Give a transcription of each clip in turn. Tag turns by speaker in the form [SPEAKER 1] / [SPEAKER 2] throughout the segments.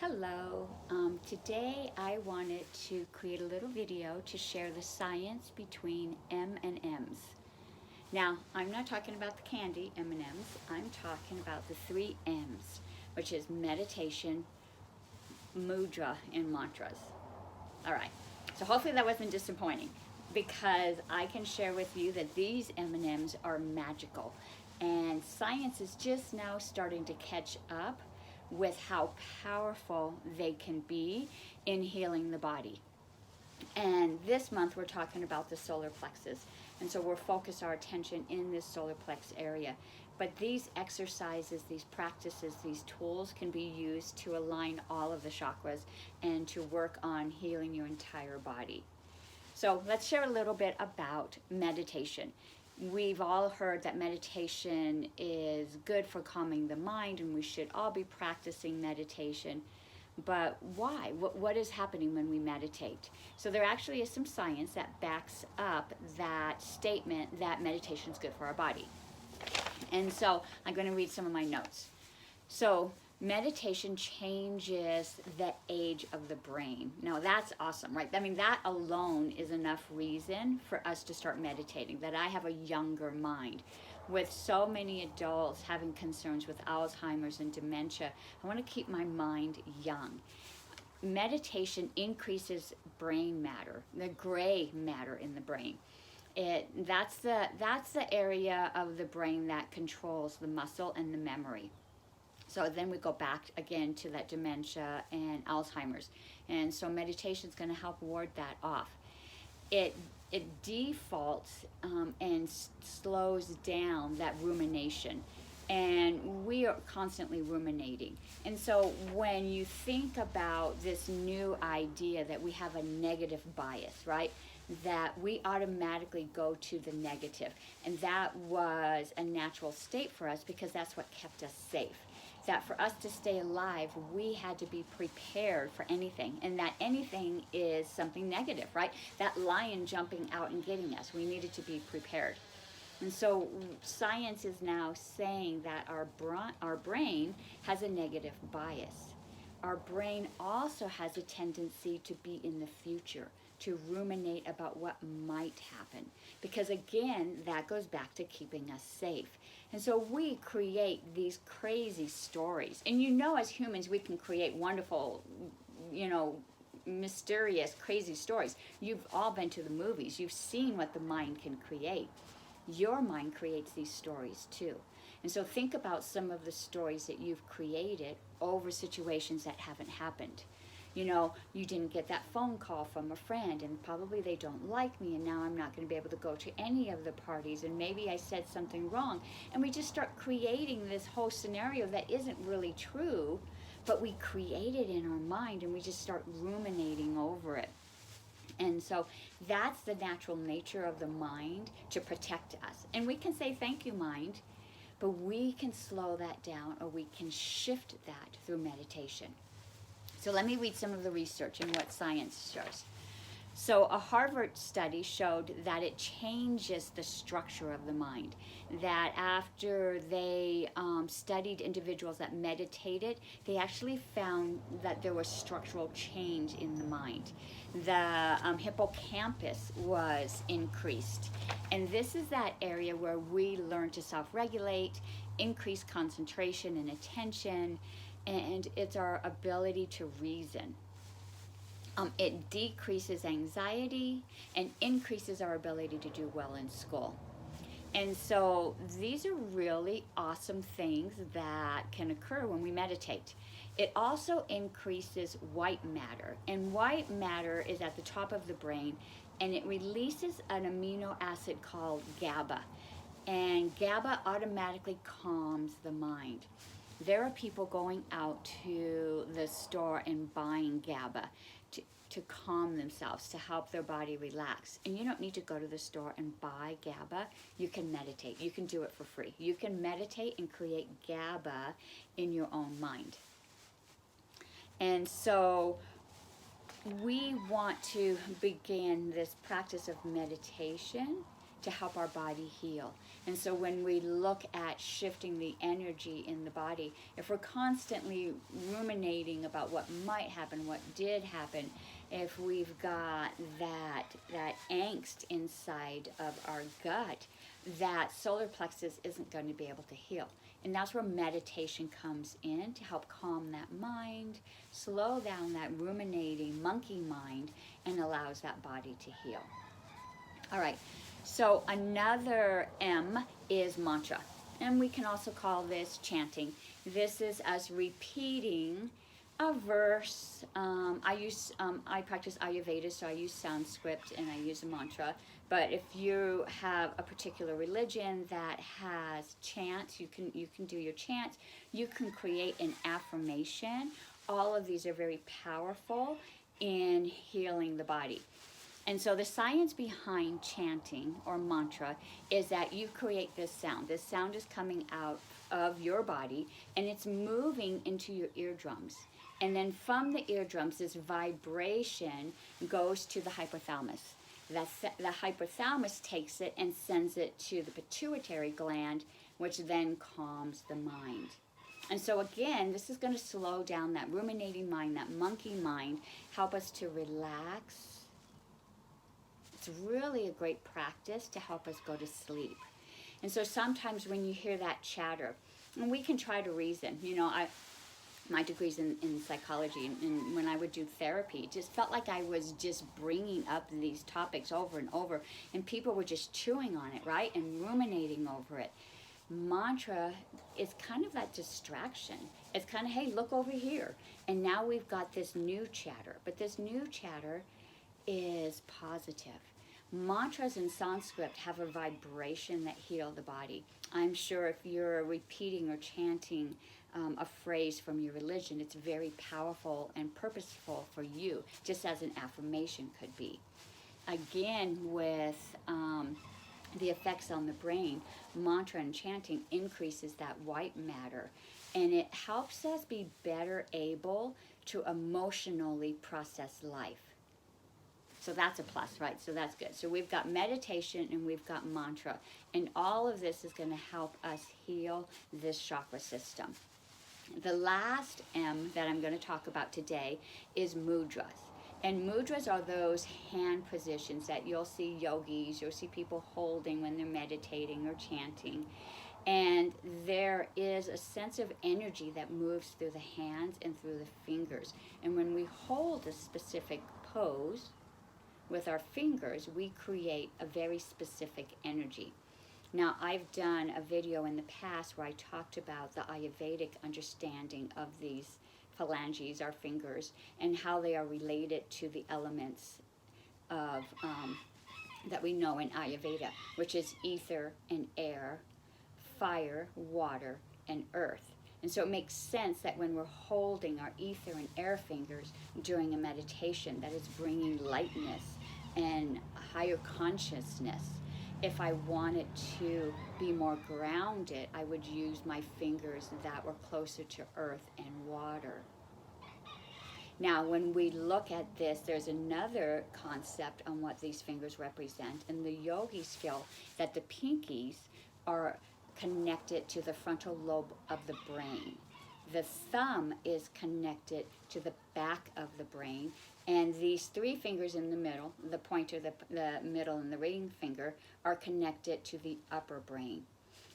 [SPEAKER 1] Hello. Today I wanted to create a little video to share the science between M&Ms. Now, I'm not talking about the candy M&Ms. I'm talking about the three M's, which is meditation, mudra, and mantras. All right. So hopefully that wasn't disappointing because I can share with you that these M&Ms are magical, and science is just now starting to catch up with how powerful they can be in healing the body. And this month we're talking about the solar plexus. And so we'll focus our attention in this solar plex area. But these exercises, these practices, these tools can be used to align all of the chakras and to work on healing your entire body. So let's share a little bit about meditation. We've all heard that meditation is good for calming the mind, and we should all be practicing meditation. But why? What is happening when we meditate? So there actually is some science that backs up that statement that meditation is good for our body. And so I'm going to read some of my notes. So meditation changes the age of the brain. Now that's awesome, right? I mean, that alone is enough reason for us to start meditating, that I have a younger mind. With so many adults having concerns with Alzheimer's and dementia, I want to keep my mind young. Meditation increases brain matter, the gray matter in the brain. That's the area of the brain that controls the muscle and the memory. So then we go back again to that dementia and Alzheimer's. And so meditation is going to help ward that off. It defaults and slows down that rumination. And we are constantly ruminating. And so when you think about this new idea that we have a negative bias, right? That we automatically go to the negative. And that was a natural state for us because that's what kept us safe. That for us to stay alive, we had to be prepared for anything. And that anything is something negative, right? That lion jumping out and getting us. We needed to be prepared. And so science is now saying that our brain has a negative bias. Our brain also has a tendency to be in the future, to ruminate about what might happen. Because again, that goes back to keeping us safe. And so we create these crazy stories. And as humans, we can create wonderful, mysterious, crazy stories. You've all been to the movies. You've seen what the mind can create. Your mind creates these stories too. And so think about some of the stories that you've created over situations that haven't happened. You didn't get that phone call from a friend, and probably they don't like me, and now I'm not going to be able to go to any of the parties, and maybe I said something wrong. And we just start creating this whole scenario that isn't really true, but we create it in our mind, and we just start ruminating over it. And so that's the natural nature of the mind to protect us. And we can say, thank you, mind, but we can slow that down, or we can shift that through meditation. So let me read some of the research and what science shows. So a Harvard study showed that it changes the structure of the mind. That after they studied individuals that meditated, they actually found that there was structural change in the mind. The hippocampus was increased. And this is that area where we learn to self-regulate, increase concentration and attention, and it's our ability to reason. It decreases anxiety and increases our ability to do well in school. And so these are really awesome things that can occur when we meditate. It also increases white matter. And white matter is at the top of the brain, and it releases an amino acid called GABA. And GABA automatically calms the mind. There are people going out to the store and buying GABA to calm themselves, to help their body relax. And you don't need to go to the store and buy GABA. You can meditate. You can do it for free. You can meditate and create GABA in your own mind. And so we want to begin this practice of meditation to help our body heal. And so when we look at shifting the energy in the body, if we're constantly ruminating about what might happen, what did happen, if we've got that angst inside of our gut, that solar plexus isn't going to be able to heal. And that's where meditation comes in to help calm that mind, slow down that ruminating monkey mind, and allows that body to heal. All right, so another M is mantra. And we can also call this chanting. This is us repeating a verse. I practice Ayurveda, so I use Sanskrit and I use a mantra. But if you have a particular religion that has chants, you can do your chants. You can create an affirmation. All of these are very powerful in healing the body. And so the science behind chanting or mantra is that you create this sound. This sound is coming out of your body and it's moving into your eardrums. And then from the eardrums, this vibration goes to the hypothalamus. The hypothalamus takes it and sends it to the pituitary gland, which then calms the mind. And so again, this is going to slow down that ruminating mind, that monkey mind, help us to relax. It's really a great practice to help us go to sleep. And so sometimes when you hear that chatter, and we can try to reason, my degree's in psychology, and when I would do therapy, it just felt like I was just bringing up these topics over and over, and people were just chewing on it, right, and ruminating over it. Mantra is kind of that distraction. It's kind of, hey, look over here. And now we've got this new chatter, but this new chatter is positive. Mantras in Sanskrit have a vibration that heal the body. I'm sure if you're repeating or chanting a phrase from your religion, it's very powerful and purposeful for you, just as an affirmation could be. Again, with the effects on the brain, mantra and chanting increases that white matter, and it helps us be better able to emotionally process life. So that's a plus, right? So that's good. So we've got meditation and we've got mantra, and all of this is going to help us heal this chakra system. The last M that I'm going to talk about today is mudras. And mudras are those hand positions that you'll see yogis, you'll see people holding when they're meditating or chanting. And there is a sense of energy that moves through the hands and through the fingers. And when we hold a specific pose with our fingers, we create a very specific energy. Now, I've done a video in the past where I talked about the Ayurvedic understanding of these phalanges, our fingers, and how they are related to the elements of that we know in Ayurveda, which is ether and air, fire, water, and earth. And so it makes sense that when we're holding our ether and air fingers during a meditation, that is bringing lightness and higher consciousness. If I wanted to be more grounded, I would use my fingers that were closer to earth and water. Now, when we look at this, there's another concept on what these fingers represent, and the yogis feel that the pinkies are connected to the frontal lobe of the brain. The thumb is connected to the back of the brain, and these three fingers in the middle, the pointer, the middle, and the ring finger, are connected to the upper brain.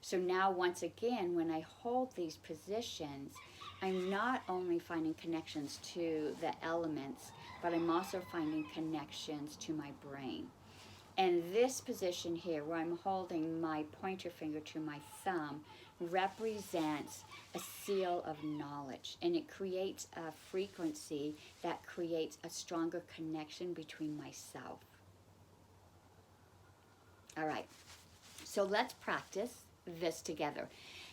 [SPEAKER 1] So now, once again, when I hold these positions, I'm not only finding connections to the elements, but I'm also finding connections to my brain. And this position here, where I'm holding my pointer finger to my thumb, represents a seal of knowledge, and it creates a frequency that creates a stronger connection between myself. All right, so let's practice this together.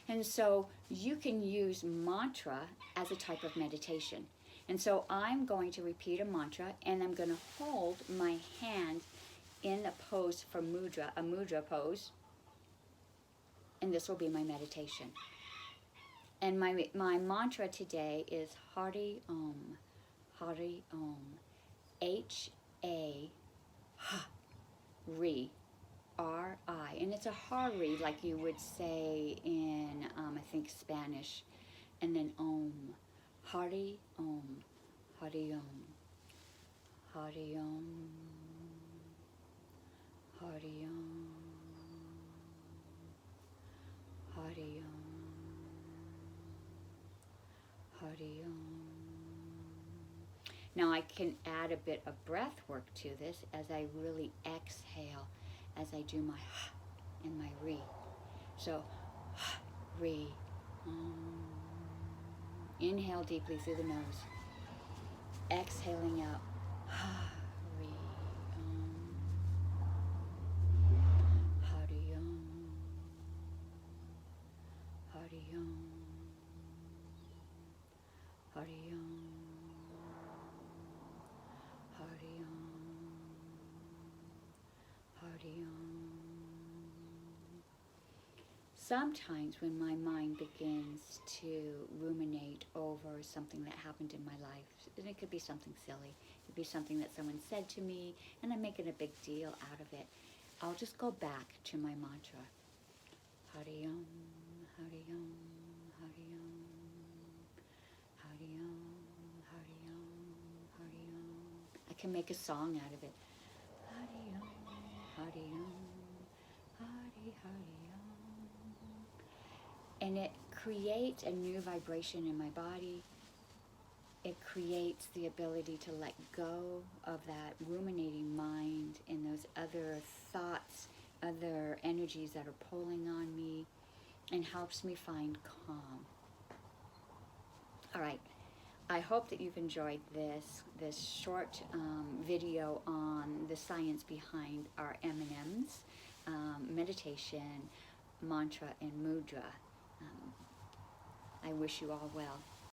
[SPEAKER 1] And so you can use mantra as a type of meditation. And so I'm going to repeat a mantra, and I'm going to hold my hand in a pose for mudra, a mudra pose, and this will be my meditation. And my mantra today is Hari Om, Hari Om, H-A-H-Ri H-A-R-I. And it's a hari, like you would say in, I think, Spanish. And then Om. Hari Om. Hari Om. Hari Om. Hari Om. Hari Om. Hari Om. Now I can add a bit of breath work to this as I really exhale, as I do my and my re. So, re. Inhale deeply through the nose. Exhaling out. Re. Hari Om. Hari Om. Hari Om. Hari Om. Hari Om. Sometimes when my mind begins to ruminate over something that happened in my life, and it could be something silly, it could be something that someone said to me, and I'm making a big deal out of it, I'll just go back to my mantra. Hari Om, Hari Om, Hari Om, Hari Om, Hari Om, Hari Om. I can make a song out of it. Hari Om, Hari Om, Hari Hari Om. And it creates a new vibration in my body. It creates the ability to let go of that ruminating mind and those other thoughts, other energies that are pulling on me, and helps me find calm. All right. I hope that you've enjoyed this short video on the science behind our M&Ms, meditation, mantra, and mudra. I wish you all well.